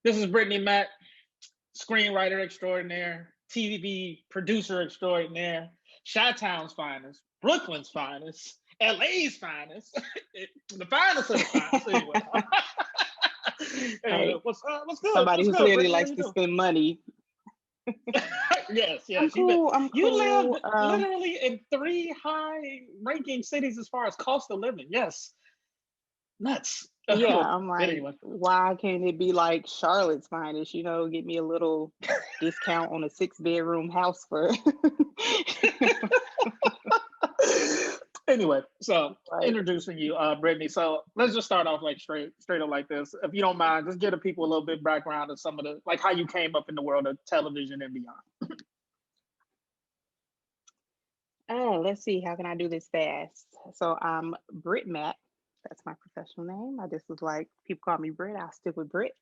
This is Britt Matt, screenwriter extraordinaire, TV producer extraordinaire, Chi-Town's finest, Brooklyn's finest, LA's finest, the finest of the finest. Anyway, Hey, what's good? somebody What's who good, clearly Brittany? How likes you to doing? spend money. Yes, I'm yes. cool. I'm You live cool. literally in three high-ranking cities as far as cost of living. Yes, nuts. Yeah, But I'm like, anyway. why can't it be like Charlotte's finest? Get me a little discount on a 6-bedroom house for Anyway, so like, introducing you, Brittany. So let's just start off like straight up like this. If you don't mind, just give the people a little bit background of some of the like how you came up in the world of television and beyond. oh, let's see, how can I do this fast? So I'm Britt Matt. That's my professional name. I just was like, people call me Britt, I'll stick with Britt.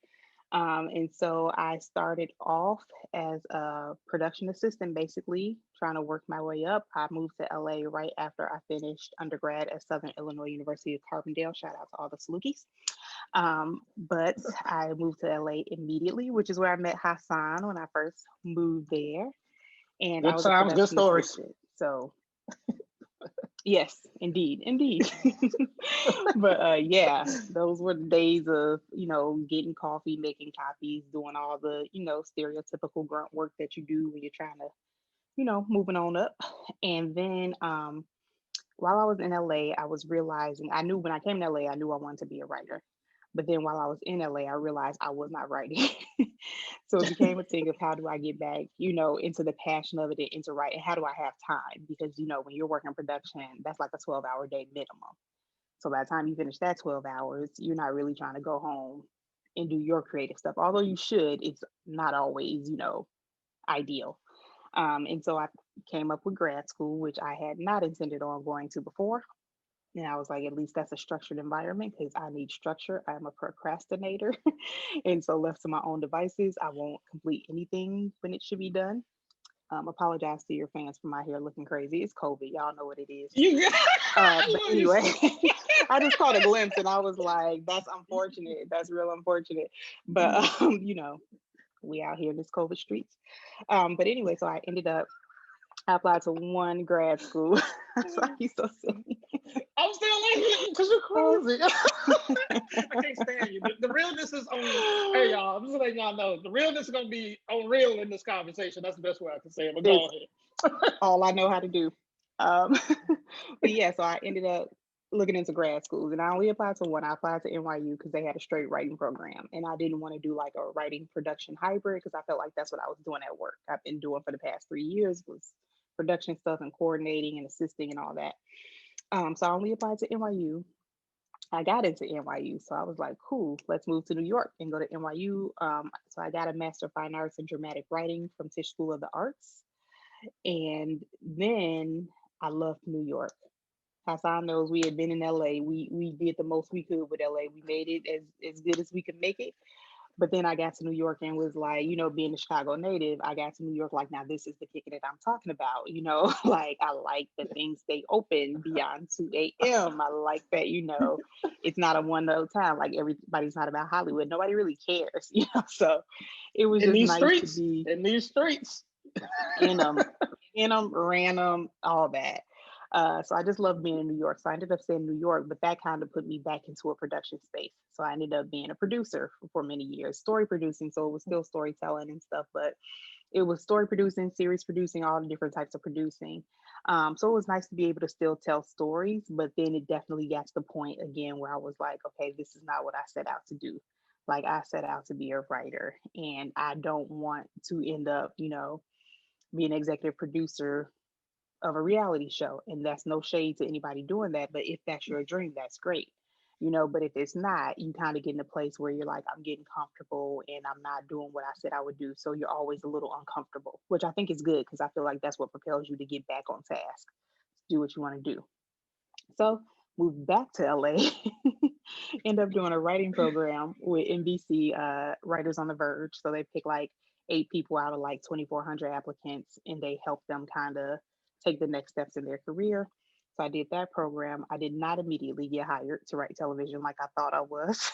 And so I started off as a production assistant, basically trying to work my way up. I moved to LA right after I finished undergrad at Southern Illinois University of Carbondale. Shout out to all the Salukis. But I moved to LA immediately, which is where I met Hassan when I first moved there. And I Good was a times, good production stories. assistant. So yes, indeed, indeed. But yeah, those were the days of, getting coffee, making copies, doing all the, stereotypical grunt work that you do when you're trying to, moving on up. And then while I was in LA, I was realizing I knew when I came to LA, I knew I wanted to be a writer. But then while I was in LA, I realized I was not writing. So it became a thing of how do I get back, into the passion of it and into writing? How do I have time? Because, when you're working production, that's like a 12-hour day minimum. So by the time you finish that 12 hours, you're not really trying to go home and do your creative stuff. Although you should, it's not always, ideal. And so I came up with grad school, which I had not intended on going to before. And I was like, at least that's a structured environment because I need structure. I'm a procrastinator. And so, left to my own devices, I won't complete anything when it should be done. Apologize to your fans for my hair looking crazy. It's COVID. Y'all know what it is. You got, But I love you. anyway, I just caught a glimpse and I was like, that's unfortunate. That's real unfortunate. But, we out here in this COVID streets. But anyway, so I applied to one grad school. Sorry, you so silly. I'm still laughing because you're Oh. crazy. I can't stand you. The realness is on. Hey y'all, I'm just letting y'all know the realness is gonna be on real in this conversation. That's the best way I can say it. But go It's ahead. all I know how to do. Um, but yeah, so I ended up looking into grad schools and I only applied to one. I applied to NYU because they had a straight writing program. And I didn't want to do like a writing production hybrid because I felt like that's what I was doing at work. I've been doing for the past 3 years was production stuff and coordinating and assisting and all that. So I only applied to NYU. I got into NYU. So I was like, cool, let's move to New York and go to NYU. So I got a Master of Fine Arts in Dramatic Writing from Tisch School of the Arts. And then I loved New York. Hassan knows we had been in LA. We did the most we could with LA. We made it as good as we could make it. But then I got to New York and was like, being a Chicago native, I got to New York like, now this is the ticket that I'm talking about. Like I like that things stay open beyond 2 a.m. I like that, it's not a one note time. Like everybody's not about Hollywood. Nobody really cares, So it was In just these nice to streets, be in these streets. in them, random, all that. So I just love being in New York. So I ended up staying in New York, but that kind of put me back into a production space. So I ended up being a producer for many years, story producing. So it was still storytelling and stuff, but it was story producing, series producing, all the different types of producing. So it was nice to be able to still tell stories, but then it definitely got to the point again where I was like, okay, this is not what I set out to do. Like I set out to be a writer, and I don't want to end up, be an executive producer of a reality show. And that's no shade to anybody doing that. But if that's your dream, that's great. But if it's not, you kind of get in a place where you're like, I'm getting comfortable and I'm not doing what I said I would do. So you're always a little uncomfortable, which I think is good because I feel like that's what propels you to get back on task, do what you want to do. So moved back to LA, end up doing a writing program with NBC, Writers on the Verge. So they pick like 8 people out of like 2,400 applicants and they help them kind of take the next steps in their career. So I did that program. I did not immediately get hired to write television like I thought I was.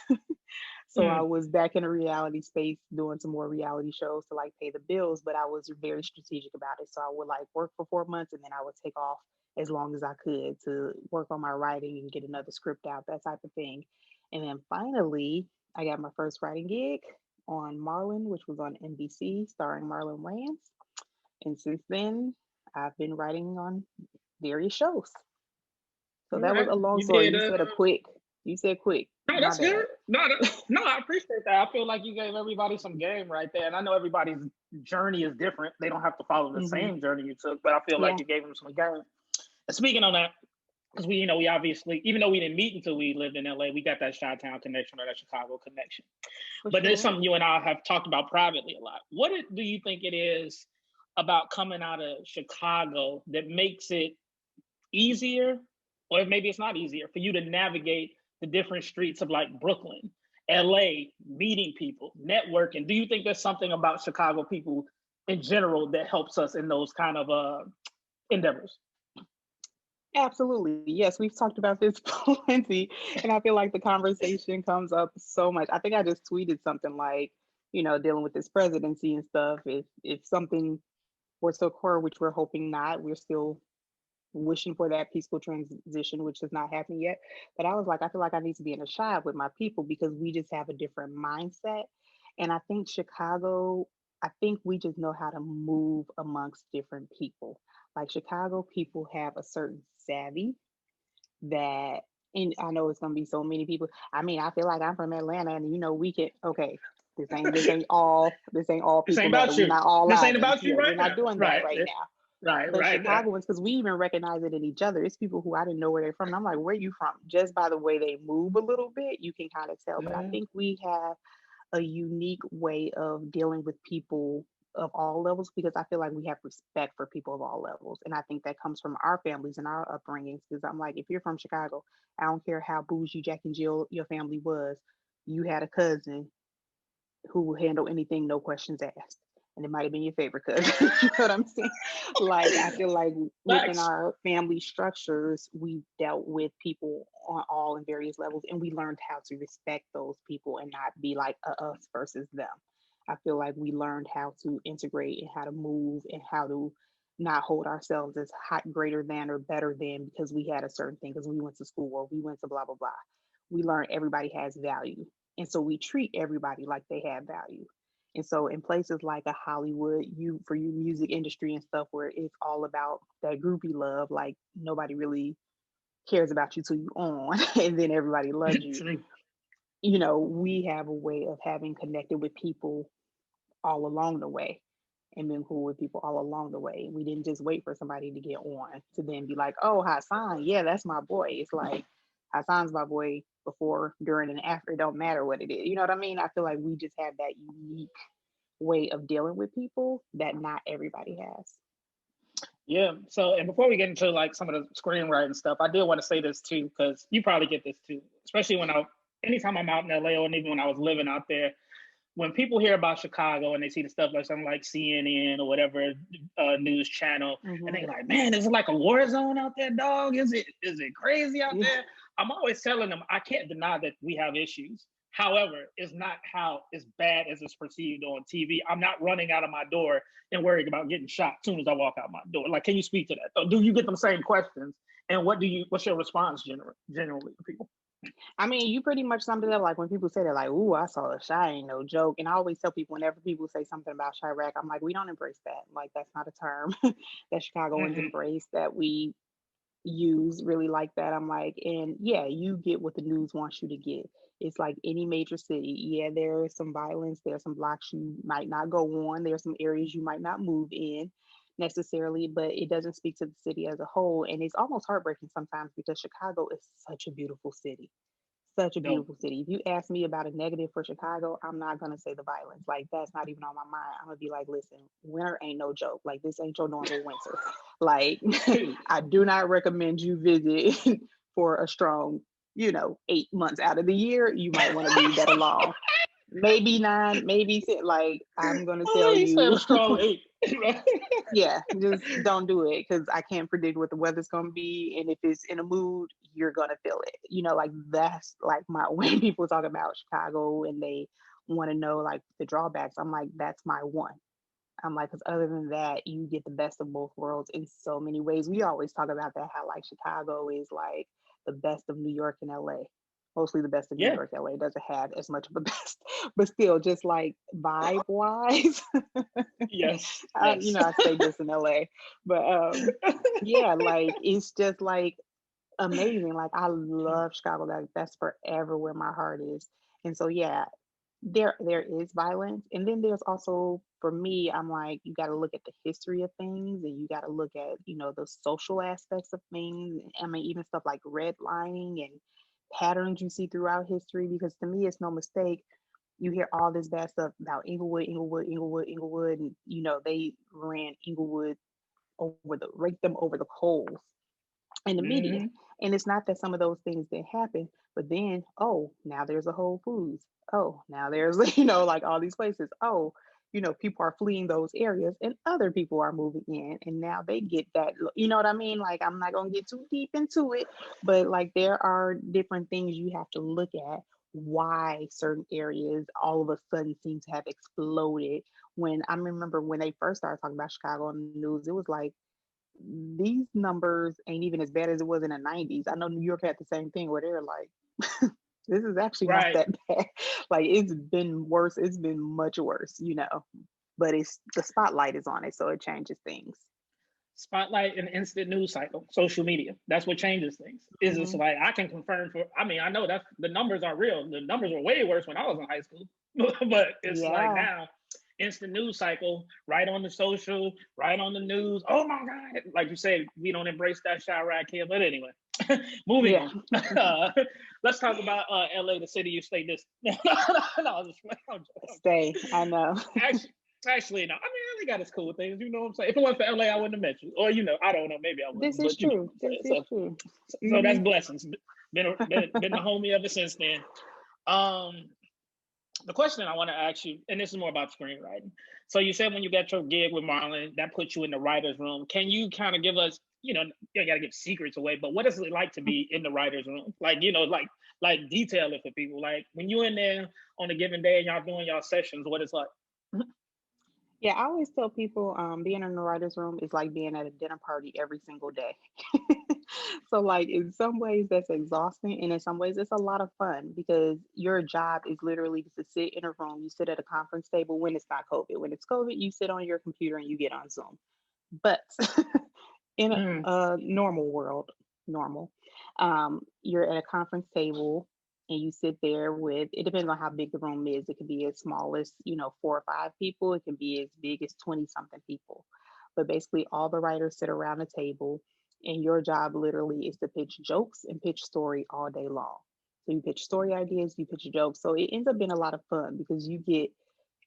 So I Mm, was back in a reality space doing some more reality shows to like pay the bills, but I was very strategic about it. So I would like work for 4 months and then I would take off as long as I could to work on my writing and get another script out, that type of thing. And then finally, I got my first writing gig on Marlon, which was on NBC, starring Marlon Wayans. And since then, I've been writing on various shows. So all that was right. a long You story. did You said a quick. You said quick. no, My that's good. bad. No, no, I appreciate that. I feel like you gave everybody some game right there. And I know everybody's journey is different. They don't have to follow the Hmm. same journey you took, but I feel like Yeah, you gave them some game. And speaking on that, because we obviously, even though we didn't meet until we lived in LA, we got that Chi-Town connection or that Chicago connection. for But there's sure. something you and I have talked about privately a lot. Do you think it is about coming out of Chicago that makes it easier, or maybe it's not easier for you to navigate the different streets of like Brooklyn, LA, meeting people, networking? Do you think there's something about Chicago people in general that helps us in those kind of endeavors? Absolutely. Yes, we've talked about this plenty. And I feel like the conversation comes up so much. I think I just tweeted something like, dealing with this presidency and stuff. If something were to occur, which we're hoping not, we're still wishing for that peaceful transition, which is not happening yet. But I was like, I feel like I need to be in a shop with my people because we just have a different mindset. And I think Chicago, I think we just know how to move amongst different people. Like Chicago people have a certain savvy that, and I know it's gonna be so many people. I mean, I feel like I'm from Atlanta, and we can okay. This ain't all This ain't people matter. about We're you. not all This ain't lions. about you Yeah, we're right not now. doing that Right. right now. Right. But Right. Right. Chicagoans, because we even recognize it in each other. It's people who I didn't know where they're from. And I'm like, where you from? Just by the way they move a little bit, you can kind of tell. But I Yeah. think we have a unique way of dealing with people of all levels because I feel like we have respect for people of all levels. And I think that comes from our families and our upbringings. Because I'm like, if you're from Chicago, I don't care how bougie Jack and Jill your family was, you had a cousin who will handle anything, no questions asked. And it might have been your favorite cousin. You know what I'm saying? Like, I feel like within Facts. our family structures, we dealt with people on all and various levels, and we learned how to respect those people and not be like us versus them. I feel like we learned how to integrate and how to move and how to not hold ourselves as hot, greater than, or better than because we had a certain thing, because we went to school or we went to blah, blah, blah. We learned everybody has value. And so we treat everybody like they have value. And so in places like a Hollywood, for you music industry and stuff where it's all about that groupie love, like nobody really cares about you till you on and then everybody loves you. True. We have a way of having connected with people all along the way and been cool with people all along the way. We didn't just wait for somebody to get on to then be like, oh, Hassan, yeah, that's my boy. It's like Hassan's my boy before, during, and after. It don't matter what it is. You know what I mean? I feel like we just have that unique way of dealing with people that not everybody has. Yeah. So, and before we get into like some of the screenwriting stuff, I did want to say this too, because you probably get this too, especially anytime I'm out in LA or even when I was living out there. When people hear about Chicago and they see the stuff like something like CNN or whatever news channel, and Hmm. they're like, "Man, is it like a war zone out there, dog? Is it crazy out Yeah, there?" I'm always telling them I can't deny that we have issues. However, it's not how as bad as it's perceived on TV. I'm not running out of my door and worrying about getting shot as soon as I walk out my door. Like, can you speak to that? Do you get them same questions? And what's your response generally to people? I mean, you pretty much summed it up. Like when people say they're like, "Ooh, I saw a shy," ain't no joke. And I always tell people whenever people say something about Chirac, I'm like, we don't embrace that. Like that's not a term that Chicagoans Mm-hmm. embrace. That we use really like that. I'm like, and yeah, you get what the news wants you to get. It's like any major city. Yeah, there is some violence. There's some blocks you might not go on. There's some areas you might not move in necessarily, but it doesn't speak to the city as a whole. And it's almost heartbreaking sometimes because Chicago is such a beautiful city. Such a Dope. beautiful city. If you ask me about a negative for Chicago, I'm not gonna say the violence. Like that's not even on my mind. I'm gonna be like, listen, winter ain't no joke. Like this ain't your normal winter. Like Period. I do not recommend you visit for a strong, 8 months out of the year. You might want to leave that alone. maybe 9, maybe 10. Like, I'm gonna tell He said a you, strong 8. yeah, just don't do it because I can't predict what the weather's gonna be, and if it's in a mood, you're gonna feel it. Like that's like my when people talk about Chicago and they want to know like the drawbacks. I'm like, that's my one. I'm like, because other than that, you get the best of both worlds in so many ways. We always talk about that, how like Chicago is like the best of New York and LA. Mostly the best of New Yeah. York. LA doesn't have as much of a best, but still, just like vibe wise, Yes. Yes. I stay just in LA, but yeah, like it's just like amazing. Like I love Chicago. Like that's forever where my heart is. And so yeah, there is violence, and then there's also for me, I'm like, you got to look at the history of things, and you got to look at the social aspects of things. I mean, even stuff like redlining and patterns you see throughout history, because to me it's no mistake. You hear all this bad stuff about Inglewood, and they ran Inglewood raked them over the coals in the media. Hmm. And it's not that some of those things didn't happen, but then, oh, now there's a Whole Foods. Oh, now there's, like all these places. Oh, people are fleeing those areas and other people are moving in. And now they get that, you know what I mean? Like, I'm not going to get too deep into it, but like there are different things you have to look at why certain areas all of a sudden seem to have exploded. When I remember when they first started talking about Chicago on the news, it was like, these numbers ain't even as bad as it was in the 90s. I know New York had the same thing where they're like, this is actually not Right. that bad. Like it's been worse. It's been much worse, but it's the spotlight is on it. So it changes things. Spotlight and instant news cycle, social media. That's what changes things. Is it's Hmm. like I can confirm for. I mean, I know that the numbers are real. The numbers were way worse when I was in high school, but it's like Yeah. now, instant news cycle, right on the social, right on the news. Oh my god! Like you said, we don't embrace that Chirac here. But anyway, moving Yeah. on. Let's talk about LA, the city you stay this. No, I'm just playing. I'm Stay. I know. actually, actually, no. I mean, LA got its cool things. You know what I'm saying? If it wasn't for LA, I wouldn't have met you. Or I don't know. Maybe I This wouldn't. is But you know true. what I'm This saying. is true. So Hmm. that's blessings. Been the homie ever since then. Um, the question I want to ask you, and this is more about screenwriting. So you said when you got your gig with Marlon, that put you in the writer's room. Can you kind of give us, you got to give secrets away, but what is it like to be in the writer's room? Like, like detail it for people. Like when you in there on a given day and y'all doing y'all sessions, what it's like. Yeah, I always tell people being in the writer's room is like being at a dinner party every single day. So, like, in some ways, that's exhausting, and in some ways, it's a lot of fun because your job is literally to sit in a room. You sit at a conference table when it's not COVID. When it's COVID, you sit on your computer and you get on Zoom. But in Mm, a normal world, normal, you're at a conference table and you sit there with, it depends on how big the room is. It could be as small as 4 or 5 people. It can be as big as 20 something people. But basically all the writers sit around the table, and your job literally is to pitch jokes and pitch story all day long. So you pitch story ideas, you pitch jokes. So it ends up being a lot of fun because you get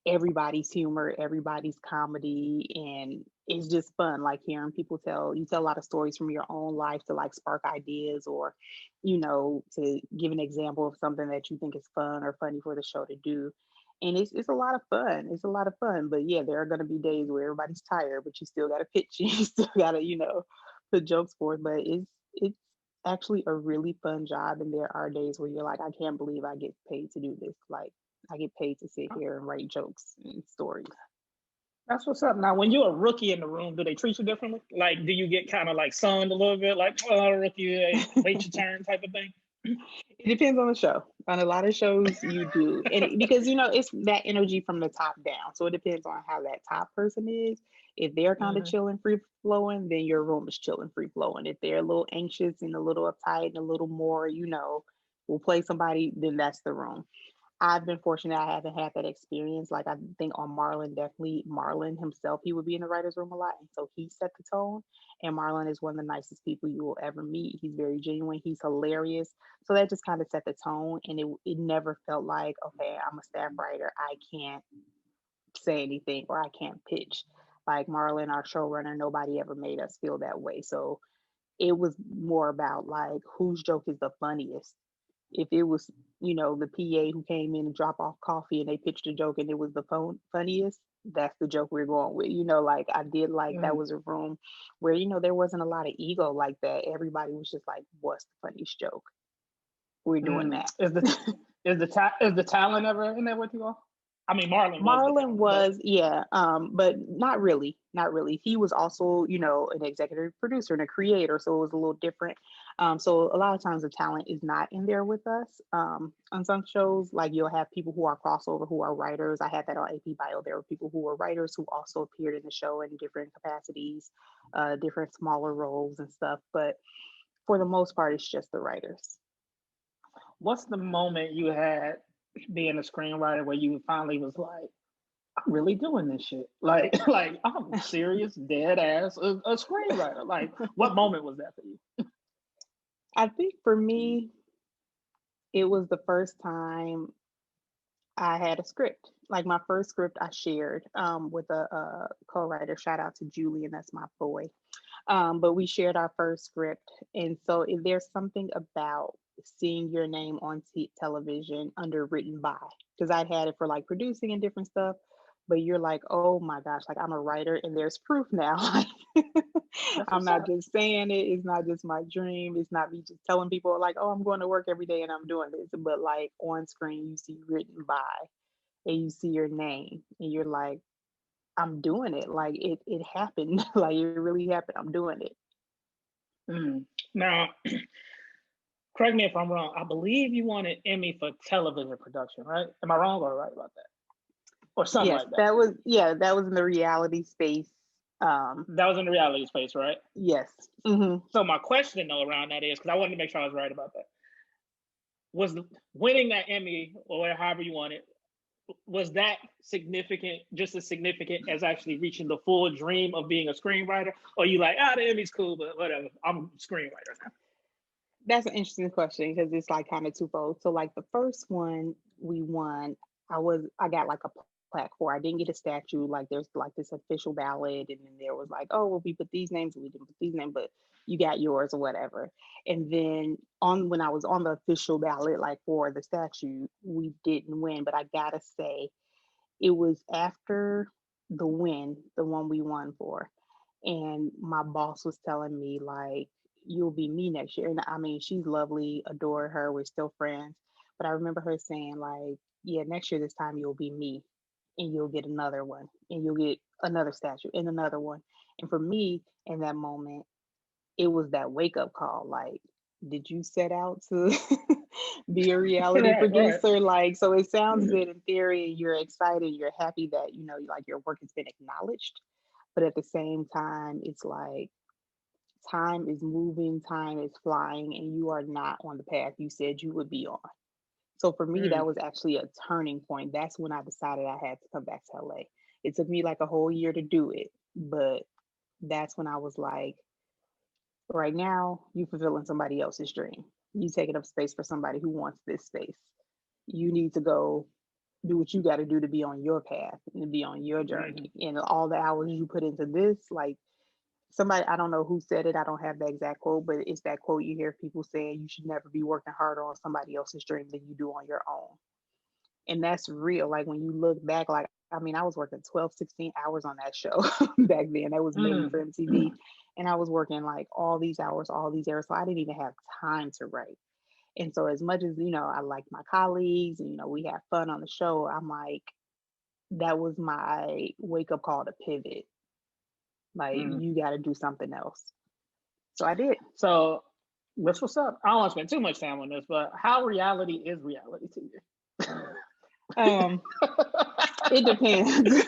everybody's humor, everybody's comedy, and it's just fun. Like hearing people you tell a lot of stories from your own life to like spark ideas, or to give an example of something that you think is fun or funny for the show to do. And it's a lot of fun. It's a lot of fun. But yeah, there are going to be days where everybody's tired, but you still got to pitch. You still got to put jokes forth. But it's actually a really fun job, and there are days where you're like, I can't believe I get paid to do this. Like, I get paid to sit here and write jokes and stories. that's what's up. Now, when you're a rookie in the room, do they treat you differently? Like, do you get kind of like sunned a little bit, like, oh, rookie, hey, wait your turn type of thing? It depends on the show. On a lot of shows, you do, and because it's that energy from the top down. So it depends on how that top person is. If they're kind of Hmm. chilling, free flowing, then your room is chilling, free flowing. If they're a little anxious and a little uptight and a little more, will play somebody, then that's the room. I've been fortunate I haven't had that experience. Like I think on Marlon, definitely Marlon himself, he would be in the writer's room a lot. And so he set the tone. And Marlon is one of the nicest people you will ever meet. He's very genuine. He's hilarious. So that just kind of set the tone. And it never felt like, okay, I'm a staff writer. I can't say anything or I can't pitch. Like Marlon, our showrunner, nobody ever made us feel that way. So it was more about like whose joke is the funniest, If it was, the PA who came in and drop off coffee and they pitched a joke and it was the funniest, that's the joke we're going with. Like I did like that was a room where, there wasn't a lot of ego like that. Everybody was just like, what's the funniest joke? We're doing that. Is the talent ever in there with you all? I mean, Marlon was, yeah, but not really. He was also, an executive producer and a creator, so it was a little different. So a lot of times the talent is not in there with us. On some shows, like you'll have people who are crossover, who are writers. I had that on AP Bio. There were people who were writers who also appeared in the show in different capacities, different smaller roles and stuff. But for the most part, it's just the writers. What's the moment you had being a screenwriter where you finally was like, I'm really doing this shit? Like I'm serious, dead ass a screenwriter. Like, what moment was that for you? I think for me, it was the first time I had a script. Like my first script I shared with a co-writer. Shout out to Julian, that's my boy. But we shared our first script. And so if there's something about seeing your name on television underwritten by, because I'd had it for like producing and different stuff, but you're like, oh my gosh, like I'm a writer and there's proof now. I'm not just saying it. It's not just my dream. It's not me just telling people like, oh, I'm going to work every day and I'm doing this. But like on screen, you see written by and you see your name and you're like, I'm doing it. Like it happened. Like it really happened. I'm doing it. Now, correct me if I'm wrong. I believe you won an Emmy for television production, right? Am I wrong or right about that? Or something like that. That was in the reality space. That was in the reality space, right? Yes. Mm-hmm. So my question though around that is, because I wanted to make sure I was right about that, was winning that Emmy or however you want it, was that significant, just as significant as actually reaching the full dream of being a screenwriter? Or you like, the Emmy's cool, but whatever, I'm a screenwriter now? That's an interesting question because it's like kind of twofold. So like the first one we won, I got like a plaque for. I didn't get a statue. Like there's like this official ballot, and then there was like, oh, well, we put these names, we didn't put these names, but you got yours or whatever. And then when I was on the official ballot, like for the statue, we didn't win. But I gotta say, it was after the win, the one we won for, and my boss was telling me like, you'll be me next year. And I mean, she's lovely, adore her, we're still friends. But I remember her saying like, yeah, next year this time you'll be me and you'll get another one and you'll get another statue and another one. And for me in that moment, it was that wake up call. Like, did you set out to be a reality producer? Right. Like, so it sounds good in theory. You're excited. You're happy that, like your work has been acknowledged. But at the same time, it's like time is moving, time is flying, and you are not on the path you said you would be on. So for me, that was actually a turning point. That's when I decided I had to come back to LA. It took me like a whole year to do it, but that's when I was like, right now, you fulfilling somebody else's dream. You taking up space for somebody who wants this space. You need to go do what you got to do to be on your path and be on your journey. And all the hours you put into this, like somebody, I don't know who said it, I don't have the exact quote, but it's that quote you hear people saying, you should never be working harder on somebody else's dream than you do on your own. And that's real. Like when you look back, like, I mean, I was working 12, 16 hours on that show back then. That was mainly for MTV. And I was working like all these hours. So I didn't even have time to write. And so as much as, I like my colleagues and, we have fun on the show, I'm like, that was my wake up call to pivot. Like, you got to do something else. So I did. So that's what's up. I don't want to spend too much time on this, but how reality is reality to you? It depends.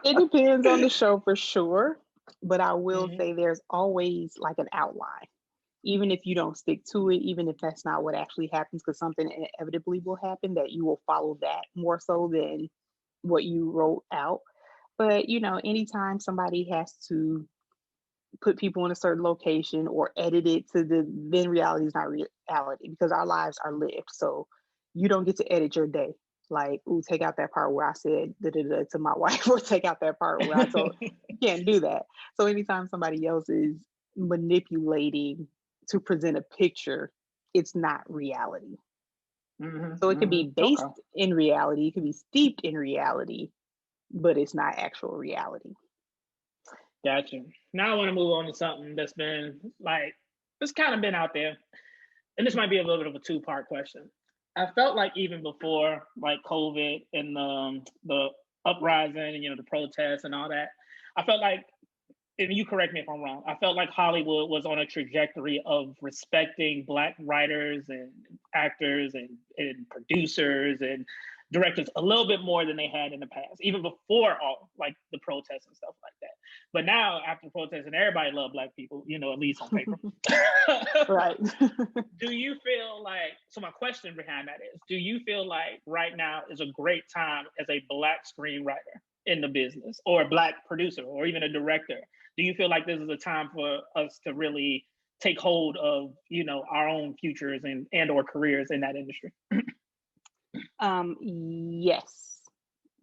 It depends on the show for sure. But I will say there's always like an outline. Even if you don't stick to it, even if that's not what actually happens, because something inevitably will happen, that you will follow that more so than what you wrote out. But, anytime somebody has to put people in a certain location or edit it then reality is not reality, because our lives are lived. So you don't get to edit your day. Like, ooh, take out that part where I said da-da-da to my wife, or take out that part where I told you can't do that. So anytime somebody else is manipulating to present a picture, it's not reality. Mm-hmm, So it could mm-hmm. be based Okay. in reality, it could be steeped in reality, but it's not actual reality. Gotcha. Now I want to move on to something that's been like, it's kind of been out there. And this might be a little bit of a two-part question. I felt like even before like COVID and the uprising, the protests and all that, I felt like, and you correct me if I'm wrong, I felt like Hollywood was on a trajectory of respecting Black writers and actors and producers and directors a little bit more than they had in the past, even before all like the protests and stuff like that. But now after protests and everybody love Black people, at least on paper. Right. Do you feel like, so my question behind that is, do you feel like right now is a great time as a Black screenwriter in the business, or a Black producer, or even a director? Do you feel like this is a time for us to really take hold of, our own futures and or careers in that industry? Yes.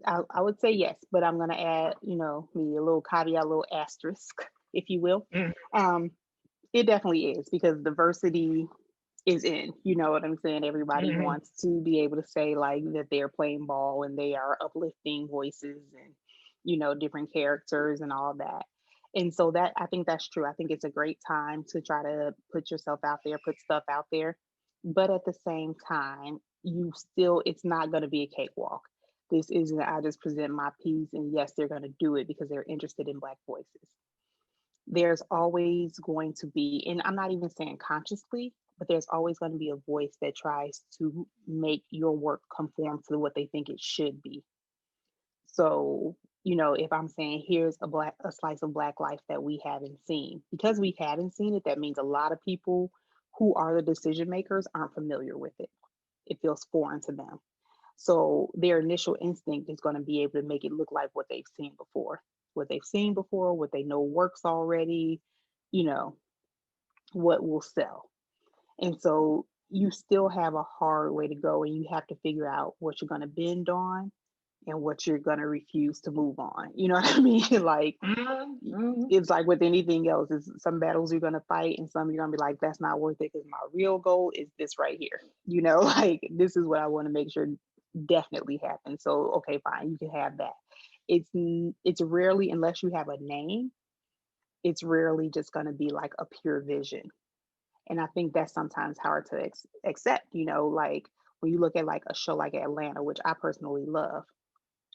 I would say yes, but I'm gonna add, maybe a little caveat, a little asterisk, if you will. Mm. It definitely is, because diversity is in, you know what I'm saying? Everybody Mm-hmm. wants to be able to say like that they're playing ball and they are uplifting voices and, different characters and all that. And so that, I think that's true. I think it's a great time to try to put yourself out there, put stuff out there. But at the same time, it's not going to be a cakewalk. This isn't, I just present my piece and yes, they're going to do it because they're interested in Black voices. There's always going to be, and I'm not even saying consciously, but there's always going to be a voice that tries to make your work conform to what they think it should be. So, if I'm saying here's a slice of Black life that we haven't seen, because we haven't seen it, that means a lot of people who are the decision makers aren't familiar with it. It feels foreign to them. So their initial instinct is going to be able to make it look like what they've seen before, what they know works already, you know, what will sell. And so you still have a hard way to go, and you have to figure out what you're going to bend on and what you're going to refuse to move on. You know what I mean? Like, Mm-hmm. it's like with anything else, is some battles you're going to fight and some you're going to be like, that's not worth it because my real goal is this right here. Like, this is what I want to make sure definitely happens. So, okay, fine, you can have that. It's rarely, unless you have a name, it's rarely just going to be like a pure vision. And I think that's sometimes hard to accept, like when you look at like a show like Atlanta, which I personally love.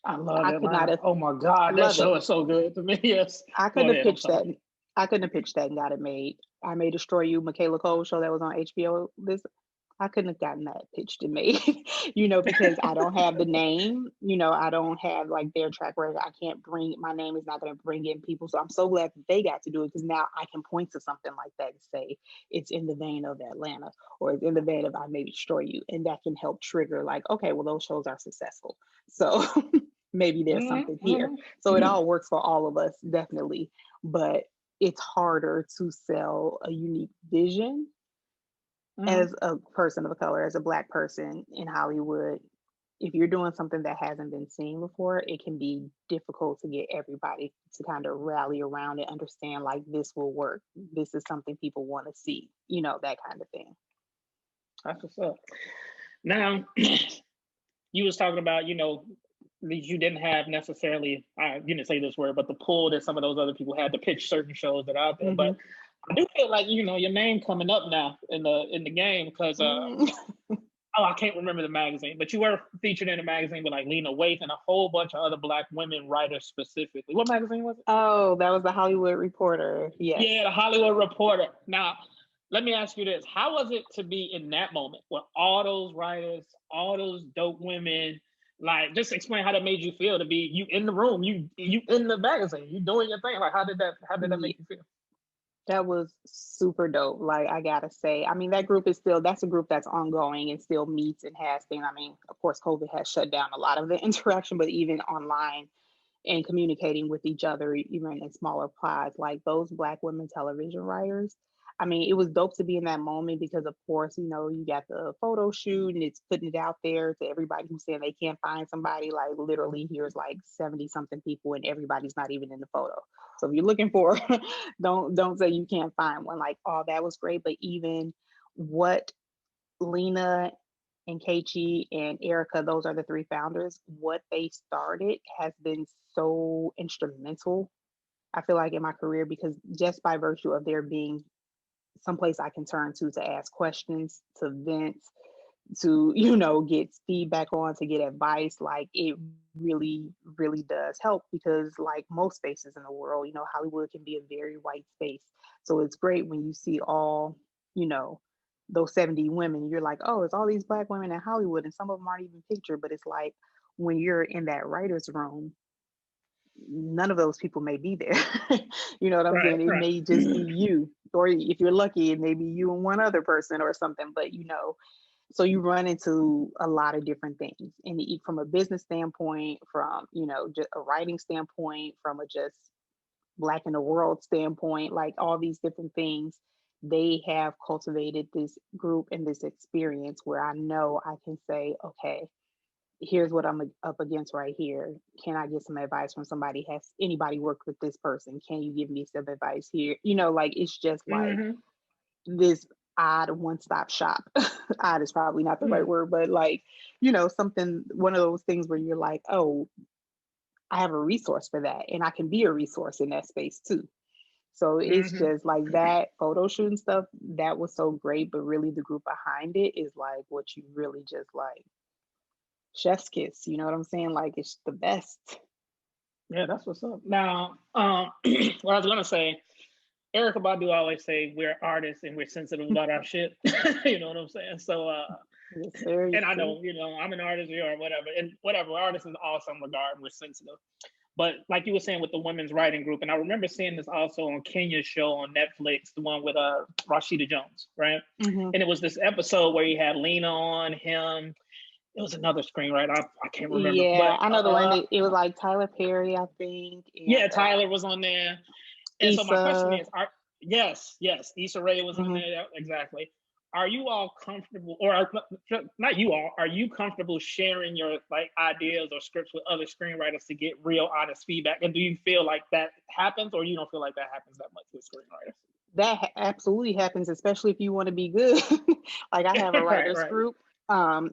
I love I could not Atlanta. have Oh my God, that love it. show is so good to me. Yes. I Go couldn't have ahead. I'm pitched sorry. that. I couldn't have pitched that and got it made. I may destroy you, Michaela Cole show that was on HBO. I couldn't have gotten that pitched and made, because I don't have the name. I don't have like their track record. I can't bring, my name is not going to bring in people. So I'm so glad that they got to do it, because now I can point to something like that and say it's in the vein of Atlanta, or it's in the vein of I May Destroy You, and that can help trigger like, okay, well those shows are successful, so maybe there's something here. So it Mm-hmm. all works for all of us, definitely, but it's harder to sell a unique vision Mm-hmm. as a person of color, as a Black person in Hollywood. If you're doing something that hasn't been seen before, it can be difficult to get everybody to kind of rally around and understand like this will work. This is something people want to see, that kind of thing. That's what's up. Now, you was talking about, you didn't have necessarily, you didn't say this word, but the pull that some of those other people had to pitch certain shows that are out there. Mm-hmm. But I do feel like, your name coming up now in the game, because I can't remember the magazine, but you were featured in a magazine with like Lena Waithe and a whole bunch of other Black women writers specifically. What magazine was it? Oh, that was the Hollywood Reporter. Yes. Yeah, the Hollywood Reporter. Now, let me ask you this. How was it to be in that moment with all those writers, all those dope women? Like, just explain how that made you feel to be you in the room, you in the magazine, you doing your thing. Like, how did that make you feel? That was super dope. Like, I gotta say, I mean, that's a group that's ongoing and still meets and has things. I mean, of course, COVID has shut down a lot of the interaction, but even online and communicating with each other, even in smaller pods, like those Black women television writers. I mean, it was dope to be in that moment because, of course, you got the photo shoot and it's putting it out there to everybody who's saying they can't find somebody. Like, literally, here's like 70 something people and everybody's not even in the photo. So if you're looking for, don't say you can't find one. Like, all that was great, but even what Lena and Keiichi and Erica, those are the three founders. What they started has been so instrumental, I feel like, in my career, because just by virtue of there being someplace I can turn to ask questions, to vent, to, get feedback on, to get advice, like it really, really does help because, like most spaces in the world, Hollywood can be a very white space. So it's great when you see all, you know, those 70 women, you're like, oh, it's all these Black women in Hollywood, and some of them aren't even pictured. But it's like when you're in that writer's room, none of those people may be there. You know what I'm Right, saying? It right. may just be you, or if you're lucky, it may be you and one other person or something. But so you run into a lot of different things, and from a business standpoint, from just a writing standpoint, from a just Black in the world standpoint, like all these different things. They have cultivated this group and this experience where I know I can say, okay, here's what I'm up against right here. Can I get some advice from somebody? Has anybody worked with this person? Can you give me some advice here? Like it's just like Mm-hmm. this odd one-stop shop. Odd is probably not the right Mm-hmm. word, but like, something, one of those things where you're like, oh, I have a resource for that, and I can be a resource in that space too. So it's Mm-hmm. just like that photo shoot and stuff, that was so great, but really the group behind it is like what you really just like chef's kiss, you know what I'm saying? Like it's the best. Yeah, that's what's up. Now, what I was gonna say, Erica Badu always say we're artists and we're sensitive about our shit. You know what I'm saying? So, Yes, sir. Yes, and I sir. know, I'm an artist, or whatever, and whatever, artists in all some regard, we're sensitive. But like you were saying with the women's writing group, and I remember seeing this also on Kenya's show on Netflix, the one with Rashida Jones, right? Hmm. And it was this episode where he had Lena on him. It was another screenwriter. I can't remember, but Yeah, I know the one that it was like Tyler Perry, I think, yeah, and Tyler was on there. And so my question Issa. is, yes, Issa Rae was on Hmm. there, yeah, exactly. Are you all comfortable, or not you all? Are you comfortable sharing your like ideas or scripts with other screenwriters to get real, honest feedback? And do you feel like that happens, or you don't feel like that happens that much with screenwriters? That absolutely happens, especially if you want to be good. Like I have a Right, writers right. group.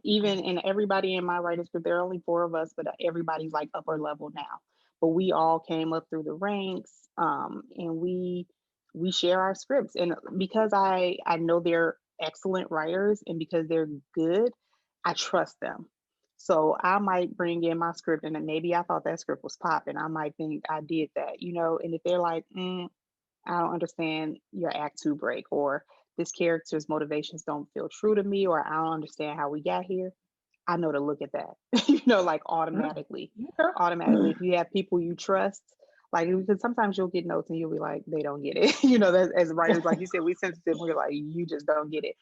Even and everybody in my writers group, there are only four of us, but everybody's like upper level now. But we all came up through the ranks, and we share our scripts. And because I know they're excellent writers, and because they're good, I trust them. So I might bring in my script, and then maybe I thought that script was popping. I might think I did that, And if they're like, I don't understand your act two break, or this character's motivations don't feel true to me, or I don't understand how we got here, I know to look at that, like Mm, automatically. okay. Automatically, if you have people you trust, like, because sometimes you'll get notes and you'll be like, they don't get it. That as writers, like you said, we sensitive, we're like, you just don't get it.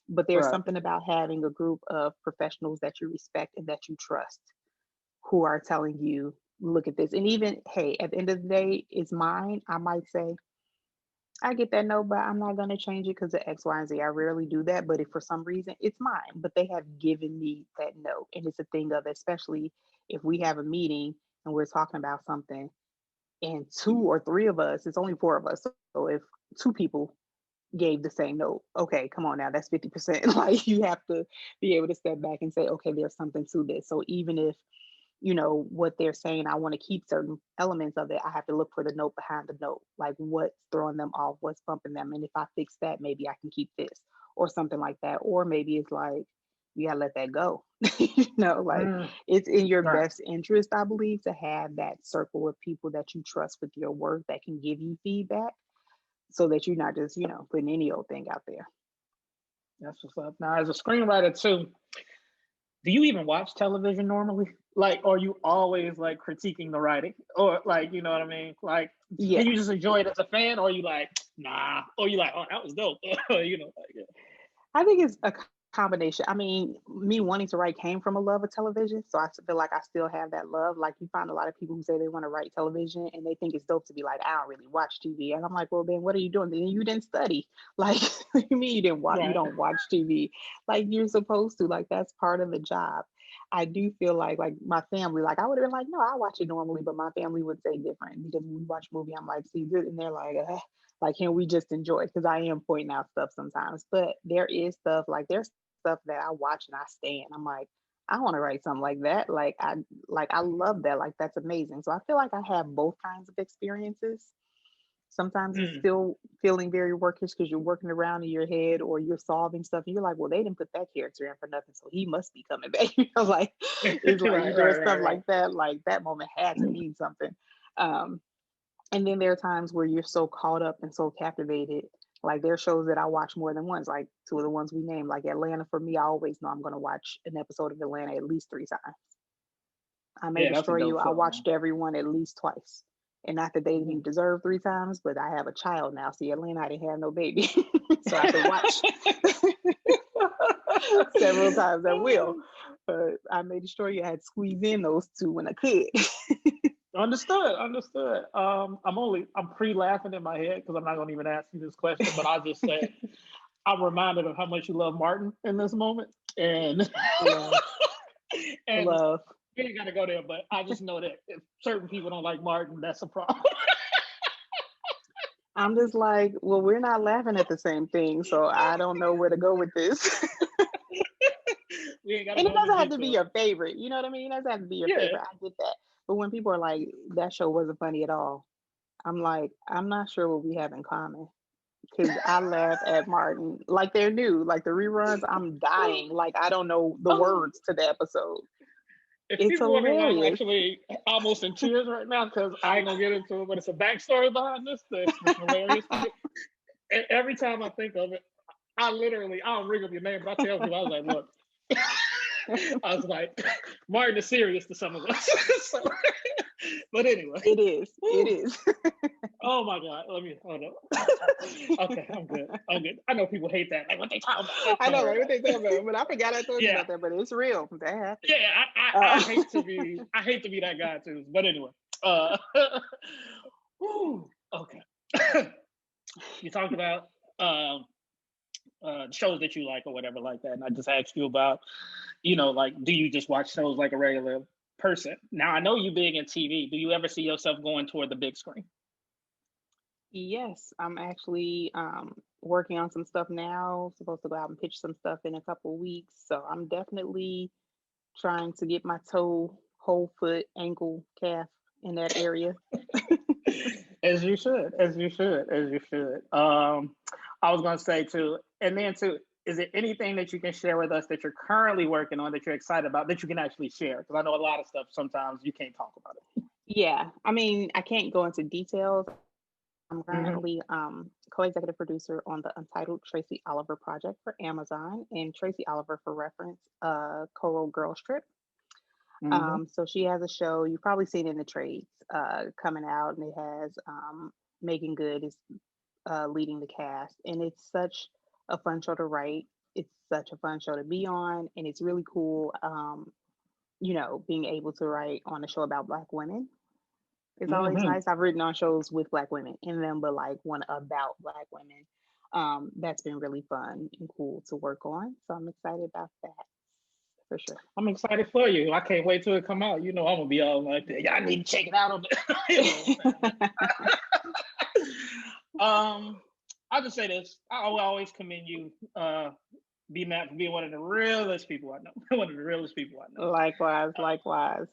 But there's Right. something about having a group of professionals that you respect and that you trust who are telling you, look at this. And even, hey, at the end of the day, it's mine. I might say, I get that note, but I'm not going to change it because of X, Y, and Z. I rarely do that, but if for some reason it's mine, but they have given me that note. And it's a thing of, especially if we have a meeting and we're talking about something and two or three of us, it's only four of us. So if two people gave the same note, okay, come on now, that's 50%. Like you have to be able to step back and say, okay, there's something to this. So even if what they're saying, I want to keep certain elements of it, I have to look for the note behind the note, like what's throwing them off, what's bumping them, and if I fix that, maybe I can keep this or something like that. Or maybe it's like you gotta let that go. Like Mm, it's in your right. best interest, I believe, to have that circle of people that you trust with your work that can give you feedback, so that you're not just putting any old thing out there. That's what's up. Now, as a screenwriter too, do you even watch television normally? Like, are you always like critiquing the writing, or like, you know what I mean? Like, Yeah, can you just enjoy it as a fan, or are you like, nah, or you like, oh, that was dope, like, yeah. I think it's a combination. I mean, me wanting to write came from a love of television, so I feel like I still have that love. Like you find a lot of people who say they want to write television and they think it's dope to be like, I don't really watch TV, and I'm like, well, then what are you doing? Then you didn't study. Like, what do you mean you didn't watch? You Right. don't watch TV like you're supposed to. Like that's part of the job. I do feel like my family, like I would have been like, no, I watch it normally, but my family would say different because when we watch a movie, I'm like, see good, and they're like, can we just enjoy it? Because I am pointing out stuff sometimes, but there is stuff like there's stuff that I watch and I stand. I'm like, I want to write something like that. I love that. Like that's amazing. So I feel like I have both kinds of experiences. Sometimes it's Mm. still feeling very workish because you're working around in your head or you're solving stuff. And you're like, well, they didn't put that character in for nothing, so he must be coming back. Like it's like Right, you're doing right, right, stuff right. like that. Like that moment had to mean something. Um, and then there are times where you're so caught up and so captivated. Like there are shows that I watch more than once, like two of the ones we named, like Atlanta. For me, I always know I'm going to watch an episode of Atlanta at least 3 times. I May Yeah, that's a Destroy You, dope I show, man. watched everyone at least twice. And not that they Mhm. didn't deserve 3 times, but I have a child now. See, Atlanta, I didn't have no baby. So I have to watch several times at will. But I May Destroy You, I had to squeeze in those two when I could. Understood, understood. I'm pre-laughing in my head because I'm not gonna even ask you this question, but I'll just say I'm reminded of how much you love Martin in this moment, and Love, and love. we ain't gotta go there, but I just know that if certain people don't like Martin, that's a problem. I'm just like, well, we're not laughing at the same thing, so I don't know where to go with this. We ain't gotta And it go into doesn't have to be detail. your favorite. You know what I mean? It doesn't have to be your Yeah, favorite. I get that. But when people are like, that show wasn't funny at all, I'm like, I'm not sure what we have in common. Because I laugh at Martin like they're new. Like the reruns, I'm dying. Like I don't know the oh, words to the episode. if It's people wondering why I'm hilarious. actually almost in tears right now, because I ain't gonna get into it, but it's a backstory behind this that's hilarious to me. And every time I think of it, I don't ring up your name, but I tell people, I was like, look, I was like, Martin is serious to some of us. So, but anyway, It is. It whew, is. oh my God, let me hold up. Okay, I'm good. I'm good. I know people hate that, like what they talking about. I Don't know, worry like what about they it. talking about, but I forgot I told you Yeah, about that. But it's real. That happened. yeah. I Uh, I hate to be that guy too. But anyway, uh, whew, okay. You talked about um, shows that you like or whatever like that, and I just asked you about, like, do you just watch shows like a regular person? Now I know you big in TV. Do you ever see yourself going toward the big screen? yes, I'm actually working on some stuff now. Supposed to go out and pitch some stuff in a couple weeks. So I'm definitely trying to get my toe, whole foot, ankle, calf in that area. As you should, as you should, as you should. I was gonna say too, and then too, is there anything that you can share with us that you're currently working on that you're excited about that you can actually share? Because I know a lot of stuff sometimes you can't talk about it. Yeah, I mean, I can't go into details. I'm Mm-hmm. currently co-executive producer on the Untitled Tracy Oliver project for Amazon, and Tracy Oliver, for reference, co-wrote Girls Trip. Mm-hmm. So she has a show you've probably seen in the trades coming out, and it has Megan Good is leading the cast, and it's such a fun show to write. It's such a fun show to be on, and it's really cool. Being able to write on a show about Black women is always Mm-hmm. nice. I've written on shows with Black women in them, but like one about Black women. That's been really fun and cool to work on. So I'm excited about that for sure. I'm excited for you. I can't wait till it come out. I'm gonna be all like, y'all need to check it out on the. You know what I'm saying? I'll just say this. I will always commend you, B Matt, for being one of the realest people I know. One of the realest people I know. Likewise, likewise.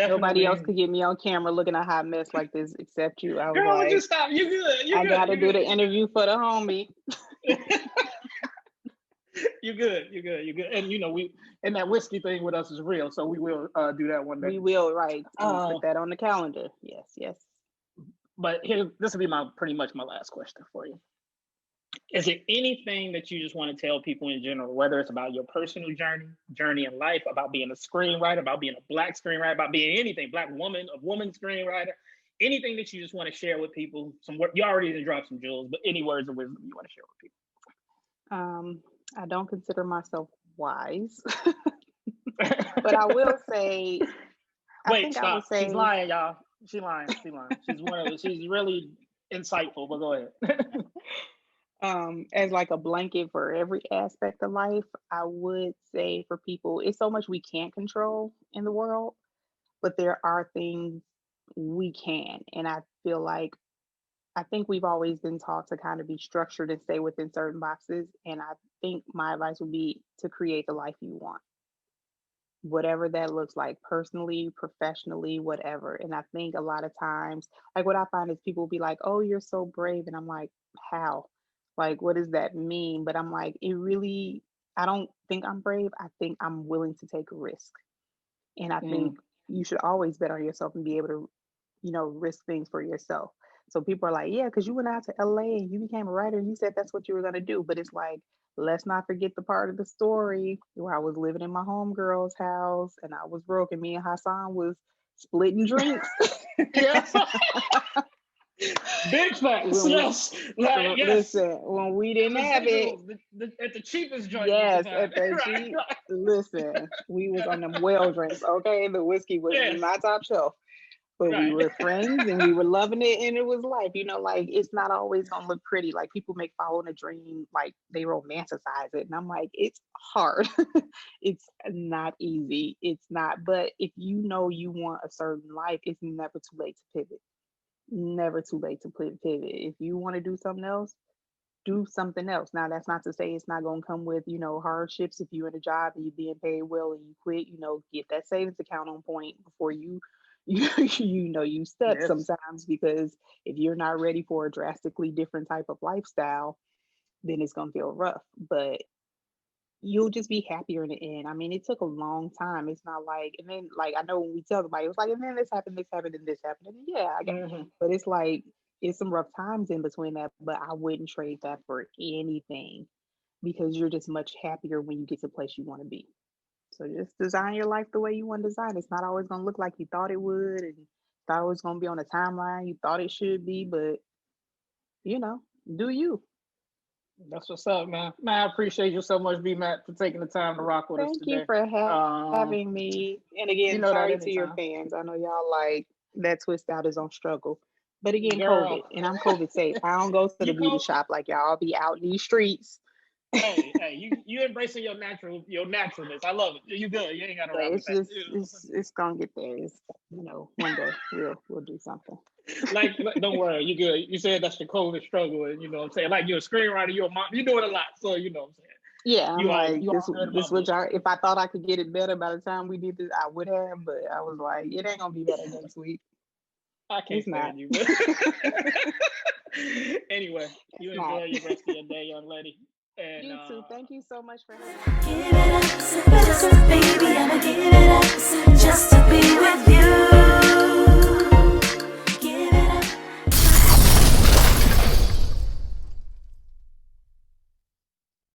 Nobody else Definitely. could get me on camera looking a hot mess like this except you. I was Girl, would you like, stop? You good. You I good. got to You do good. the You interview for the homie. good. You good. You good. You good. And we and that whiskey thing with us is real, so we will do that one day. We will, right? And Uh, put that on the calendar. Yes, yes. but this will be my pretty much my last question for you. Is there anything that you just want to tell people in general, whether it's about your personal journey in life, about being a screenwriter, about being a Black screenwriter, about being anything, Black woman, a woman screenwriter, anything that you just want to share with people? You already did drop some jewels, but any words of wisdom you want to share with Um, I don't consider myself wise, but I people? will say, I Wait, think I would stop. She's say, lying, y'all. She lying. She lying. She's really insightful, but go ahead. as like a blanket for every aspect of life, I would say for people, it's so much we can't control in the world, but there are things we can. And I feel like I think we've always been taught to kind of be structured and stay within certain boxes. And I think my advice would be to create the life you want, whatever that looks like, personally, professionally, whatever. And I think a lot of times, like what I find is people will be like, "Oh, you're so brave." And I'm like, "How? Like, what does that mean?" But I'm like, it really, I don't think I'm brave. I think I'm willing to take a risk. And I think Mm, you should always bet on yourself and be able to, risk things for yourself. So people are like, "Yeah, because you went out to LA and you became a writer and you said that's what you were going to do." But it's like, let's not forget the part of the story where I was living in my homegirl's house and I was broke and me and Hassan was splitting drinks. yeah. Big facts. when we, Yes. Like, yes. listen, when we didn't have it, Residuals at the cheapest joint you can yes, find. at that Right. cheap, listen, we was on them well drinks, okay? The whiskey was Yes. not top shelf. But we Right. were friends and we were loving it and it was life. Like it's not always gonna look pretty. Like people make following a dream like they romanticize it. And I'm like, it's hard. It's not easy. It's not. But if you know you want a certain life, it's never too late to pivot. Never too late to pivot. If you want to do something else, do something else. Now that's not to say it's not gonna come with, hardships. If you're in a job and you're being paid well and you quit, get that savings account on point before you step Yes. sometimes, because if you're not ready for a drastically different type of lifestyle, then it's gonna feel rough. But you'll just be happier in the end. I mean, it took a long time. It's not like, and then like I know when we tell somebody, it was like, and then this happened, and this happened, and yeah, I get. Hmm. But it's like it's some rough times in between that. But I wouldn't trade that for anything, because you're just much happier when you get to the place you want to be. So just design your life the way you want to design. It's not always going to look like you thought it would and thought it was going to be on the timeline you thought it should be, but you know, do you. That's what's up, man. Man, I appreciate you so much, B Matt, for taking the time to rock with us Thank you today. for Um, having me. And you again, know that sorry to your anytime. fans. I know y'all like that twist out is on struggle. But again, COVID, Girl. and I'm COVID safe. I don't go to the You beauty go. shop like y'all. I'll be out in these streets. Hey, you embracing your naturalness. I love it. You good. You ain't gotta But rock with it's that. just it's gonna get there. It's one day we'll do something. Don't worry, you good. You said that's the COVID struggle, and you know what I'm saying. Like you're a screenwriter, you're a mom, you're doing a lot, so you know what I'm saying. Yeah, I'm like, You this all good this about what this. y'all, if I thought I could get it better by the time we did this, I would have, but I was like, it ain't gonna be better next week. I can't It's not. stand you, but anyway, you It's enjoy not. your rest of your day, young lady. And You too. Thank you so much for Give it up, baby, I'ma give it up just to be with you.